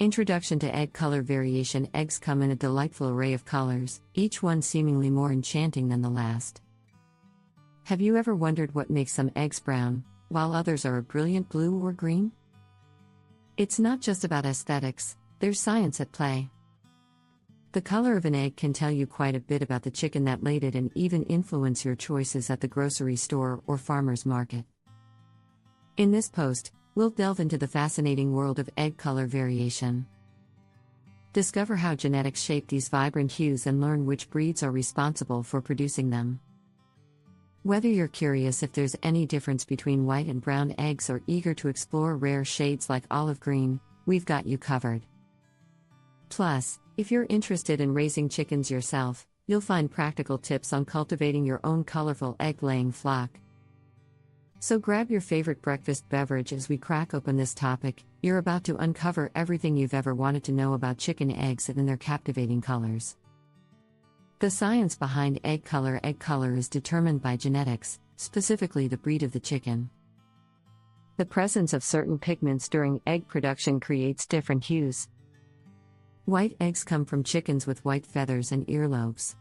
Introduction to egg color variation. Eggs come in a delightful array of colors, each one seemingly more enchanting than the last. Have you ever wondered what makes some eggs brown, while others are a brilliant blue or green? It's not just about aesthetics, there's science at play. The color of an egg can tell you quite a bit about the chicken that laid it and even influence your choices at the grocery store or farmer's market. In this post, we'll delve into the fascinating world of egg color variation. Discover how genetics shape these vibrant hues and learn which breeds are responsible for producing them. Whether you're curious if there's any difference between white and brown eggs or eager to explore rare shades like olive green, we've got you covered. Plus, if you're interested in raising chickens yourself, you'll find practical tips on cultivating your own colorful egg-laying flock. So grab your favorite breakfast beverage as we crack open this topic. You're about to uncover everything you've ever wanted to know about chicken eggs and their captivating colors. The science behind egg color. Egg color is determined by genetics, specifically the breed of the chicken. The presence of certain pigments during egg production creates different hues. White eggs come from chickens with white feathers and earlobes.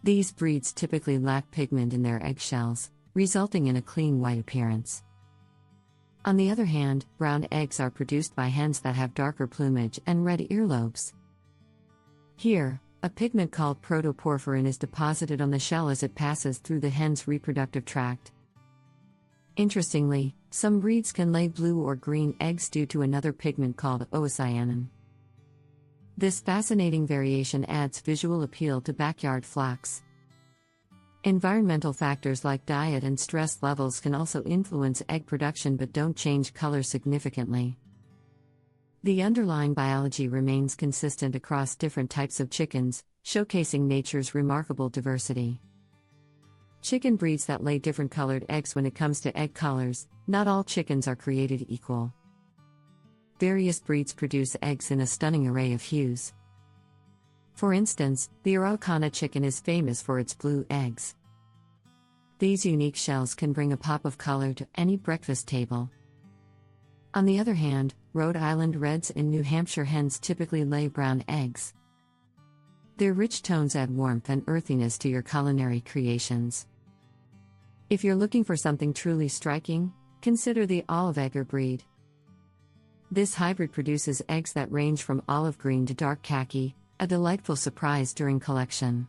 These breeds typically lack pigment in their eggshells, resulting in a clean white appearance. On the other hand, brown eggs are produced by hens that have darker plumage and red earlobes. Here, a pigment called protoporphyrin is deposited on the shell as it passes through the hen's reproductive tract. Interestingly, some breeds can lay blue or green eggs due to another pigment called oocyanin. This fascinating variation adds visual appeal to backyard flocks. Environmental factors like diet and stress levels can also influence egg production but don't change color significantly. The underlying biology remains consistent across different types of chickens, showcasing nature's remarkable diversity. Chicken breeds that lay different colored eggs. When it comes to egg colors, not all chickens are created equal. Various breeds produce eggs in a stunning array of hues. For instance, the Araucana chicken is famous for its blue eggs. These unique shells can bring a pop of color to any breakfast table. On the other hand, Rhode Island Reds and New Hampshire hens typically lay brown eggs. Their rich tones add warmth and earthiness to your culinary creations. If you're looking for something truly striking, consider the olive egger breed. This hybrid produces eggs that range from olive green to dark khaki, a delightful surprise during collection.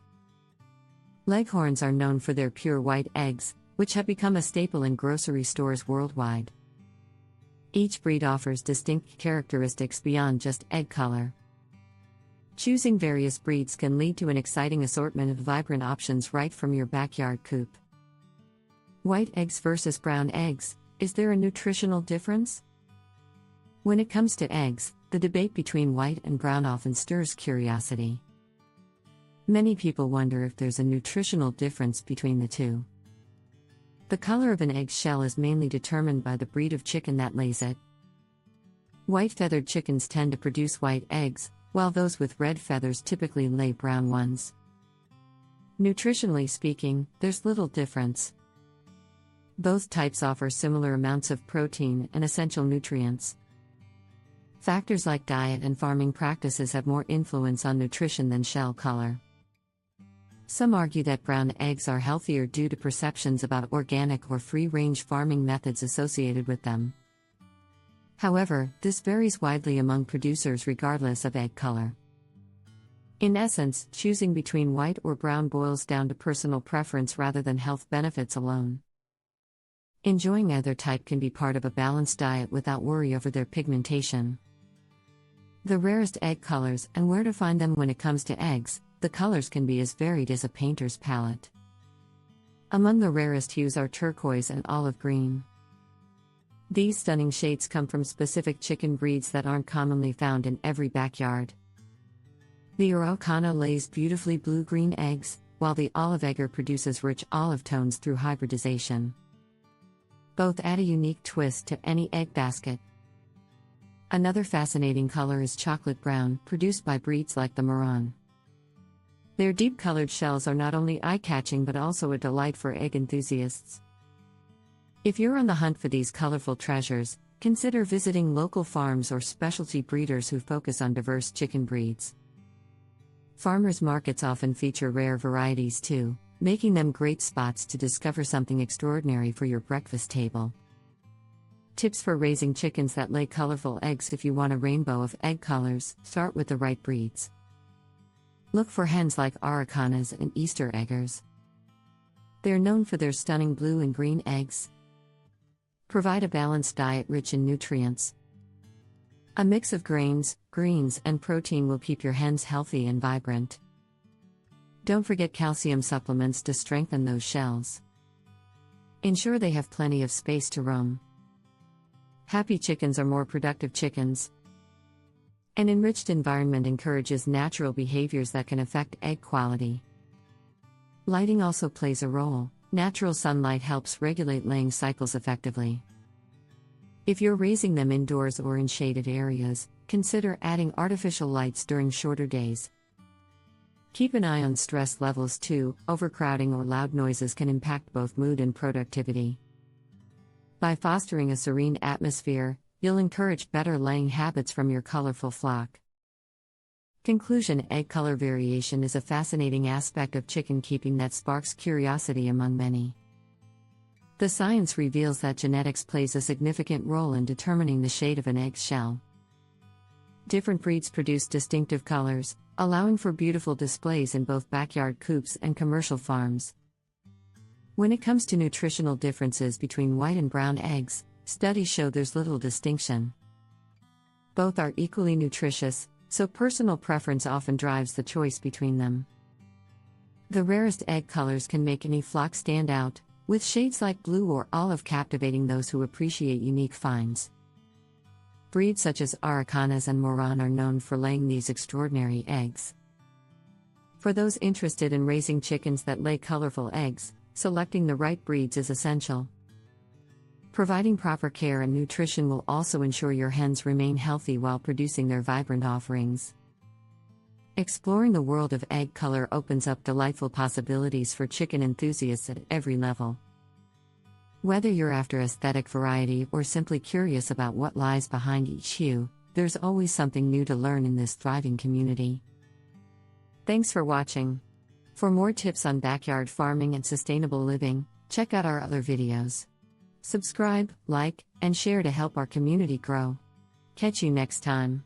Leghorns are known for their pure white eggs, which have become a staple in grocery stores worldwide. Each breed offers distinct characteristics beyond just egg color. Choosing various breeds can lead to an exciting assortment of vibrant options right from your backyard coop. White eggs versus brown eggs, is there a nutritional difference? When it comes to eggs, the debate between white and brown often stirs curiosity. Many people wonder if there's a nutritional difference between the two. The color of an egg shell is mainly determined by the breed of chicken that lays it. White-feathered chickens tend to produce white eggs, while those with red feathers typically lay brown ones. Nutritionally speaking, there's little difference. Both types offer similar amounts of protein and essential nutrients. Factors like diet and farming practices have more influence on nutrition than shell color. Some argue that brown eggs are healthier due to perceptions about organic or free-range farming methods associated with them. However, this varies widely among producers regardless of egg color. In essence, choosing between white or brown boils down to personal preference rather than health benefits alone. Enjoying either type can be part of a balanced diet without worry over their pigmentation. The rarest egg colors and where to find them. When it comes to eggs, the colors can be as varied as a painter's palette. Among the rarest hues are turquoise and olive green. These stunning shades come from specific chicken breeds that aren't commonly found in every backyard. The Araucana lays beautifully blue-green eggs, while the olive egger produces rich olive tones through hybridization. Both add a unique twist to any egg basket. Another fascinating color is chocolate brown, produced by breeds like the Marron. Their deep-colored shells are not only eye-catching but also a delight for egg enthusiasts. If you're on the hunt for these colorful treasures, consider visiting local farms or specialty breeders who focus on diverse chicken breeds. Farmers markets often feature rare varieties too, making them great spots to discover something extraordinary for your breakfast table. Tips for raising chickens that lay colorful eggs. If you want a rainbow of egg colors, start with the right breeds. Look for hens like Aracanas and Easter eggers. They're known for their stunning blue and green eggs. Provide a balanced diet rich in nutrients. A mix of grains, greens, and protein will keep your hens healthy and vibrant. Don't forget calcium supplements to strengthen those shells. Ensure they have plenty of space to roam. Happy chickens are more productive chickens. An enriched environment encourages natural behaviors that can affect egg quality. Lighting also plays a role. Natural sunlight helps regulate laying cycles effectively. If you're raising them indoors or in shaded areas, consider adding artificial lights during shorter days. Keep an eye on stress levels too. Overcrowding or loud noises can impact both mood and productivity. By fostering a serene atmosphere, you'll encourage better laying habits from your colorful flock. Conclusion: egg color variation is a fascinating aspect of chicken keeping that sparks curiosity among many. The science reveals that genetics plays a significant role in determining the shade of an egg's shell. Different breeds produce distinctive colors, allowing for beautiful displays in both backyard coops and commercial farms. When it comes to nutritional differences between white and brown eggs, studies show there's little distinction. Both are equally nutritious, so personal preference often drives the choice between them. The rarest egg colors can make any flock stand out, with shades like blue or olive captivating those who appreciate unique finds. Breeds such as Aracanas and Moran are known for laying these extraordinary eggs. For those interested in raising chickens that lay colorful eggs, selecting the right breeds is essential. Providing proper care and nutrition will also ensure your hens remain healthy while producing their vibrant offerings. Exploring the world of egg color opens up delightful possibilities for chicken enthusiasts at every level. Whether you're after aesthetic variety or simply curious about what lies behind each hue, there's always something new to learn in this thriving community. Thanks for watching. For more tips on backyard farming and sustainable living, check out our other videos. Subscribe, like, and share to help our community grow. Catch you next time.